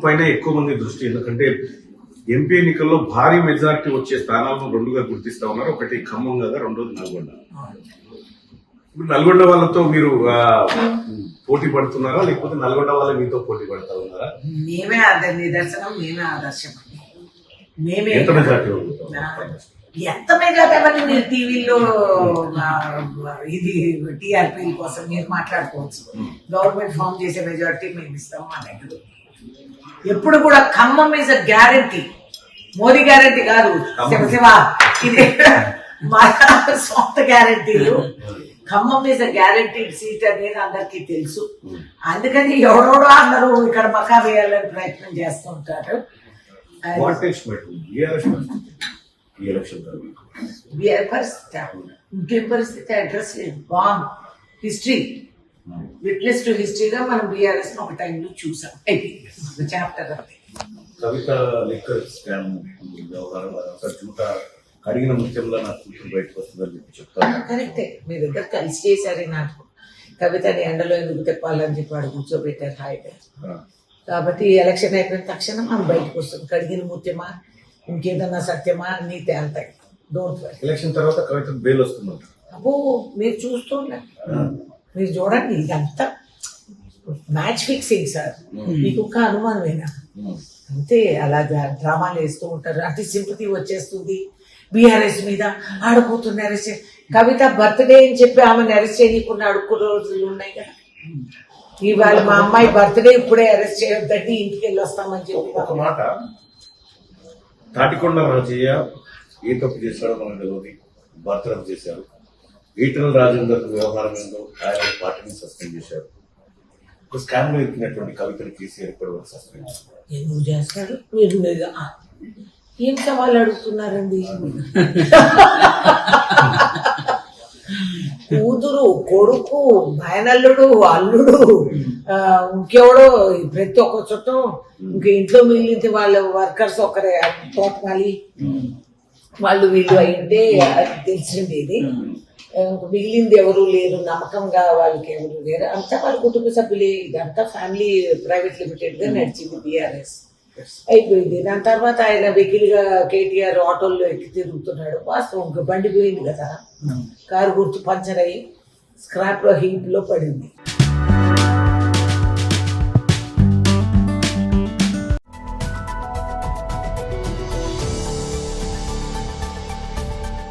పైన ఎక్కువ మంది దృష్టి, ఎందుకంటే ఎంపీ ఎన్నికల్లో భారీ మెజారిటీ వచ్చే స్థానాలను రెండుగా గుర్తిస్తా ఉన్నారు. ఒకటి ఖమ్మం కదా, రెండోది నల్గొండ. ఇప్పుడు నల్గొండ వాళ్ళతో మీరు పోటీ పడుతున్నారా, లేకపోతే నల్గొండ వాళ్ళే మీతో పోటీ పడతా ఉన్నారా? మేమే నిదర్శనం, మేమే ఆదర్శం. మేమే ఎంత మెజారిటీ ఎంత మెజారిటీ మీరు టీవీలో ఇది టీఆర్పీ కోసం మీరు మాట్లాడుకోవచ్చు. గవర్నమెంట్ ఫామ్ చేసే మెజారిటీ మేము ఇస్తాము అనేది ఎప్పుడు కూడా. Khammam is a guarantee, Modi guarantee కాదు. శివ ఇది మా సొంత గ్యారంటీలు. Khammam is a guarantee seat అనేది అందరికీ తెలుసు. అందుకని ఎవడోడో అందరూ ఇక్కడ మకా వేయాలని ప్రయత్నం చేస్తుంటారు. ఇంకేం పరిస్థితి అడ్రస్ బాంగ్ హిస్టరీ, విట్నెస్ టు హిస్టరీగా మనం బీఆర్ఎస్ ఒక టైంలో చూసాం. చాప్టర్ అది కవిత లిక్కర్ స్కామ్ అడిగిన ముత్యంలో నా కూతురు బయటకు వస్తుందని చెప్తాను. కరెక్టే, మీ దగ్గర కలిసి చేశారు నాకు. కవితని ఎండలో ఎందుకు తెప్పాలని చెప్పి వాడు కూర్చోబెట్టారు హాయిగా. కాబట్టి ఎలక్షన్ అయిపోయిన తక్షణం మనం బయటకు వస్తుంది. కడిగిన ముత్యమా ఇంకేదన్నా సత్యమా అన్నీ తేల్తాయి. Don't worry. ఎలక్షన్ తర్వాత కవిత బెయిల్ వస్తుందంట. అబ్బో మీరు చూస్తుండండి, మీరు చూడండి. ఇదంతా మ్యాచ్ ఫిక్సింగ్ సార్. మీకు ఒక్క అనుమానమేనా? అంతే, అలా డ్రామాలు వేస్తూ ఉంటారు. అంటే సింపతి వచ్చేస్తుంది బీఆర్ఎస్ మీద. ఆడుపోతుంది అరెస్ట్. కవిత బర్త్డే అని చెప్పి ఆమెను అరెస్ట్ చేయకుండా అడుక్కున్న రోజులు ఉన్నాయి కదా. ఇవాళ మా అమ్మాయి బర్త్డే ఇప్పుడే అరెస్ట్ చేయొద్దండి, ఇంటికి వెళ్ళి వస్తామని చెప్పి. ఒక మాట, తాటికొండ రాజయ్య ఏ తప్పు చేశాడో మనకు తెలియదు, బర్త్డే చేశారు. ఈటల రాజేందర్ వ్యవహారం ఏందో ఆయన పార్టీని సస్పెండ్ చేశారు. ఒక స్కామ్ లో ఎక్కినటువంటి కవితను కేసీఆర్ ఇప్పటి వరకు సస్పెండ్ చేశారు. ఎందుకు చేస్తారు? మీరు ఏం సవాళ్ళు అడుగుతున్నారండి? కూతురు, కొడుకు, మేనల్లుడు, అల్లుడు, ఇంకెవడో, ప్రతి ఒక్క చుట్టం, ఇంక ఇంట్లో మిగిలింది వాళ్ళ వర్కర్స్ ఒకరే తోటమాలి వాళ్ళు వీళ్ళు అయింటే తెలిసింది. ఇది మిగిలింది ఎవరు లేరు, నమ్మకంగా వాళ్ళకి ఎవరు లేరు, అంతా వాళ్ళ కుటుంబ సభ్యులే. ఇదంతా ఫ్యామిలీ ప్రైవేట్ లిమిటెడ్ గా నడిచింది బీఆర్ఎస్. అయిపోయింది. దాని తర్వాత ఆయన వెకిలిగా కేటీఆర్ ఆటోల్లో ఎక్కి తిరుగుతున్నాడు. వాస్తవం బండి పోయింది కదా, కారు గుర్తు పంచర్ అయ్యి స్క్రాప్ లో హీప్ లో పడింది.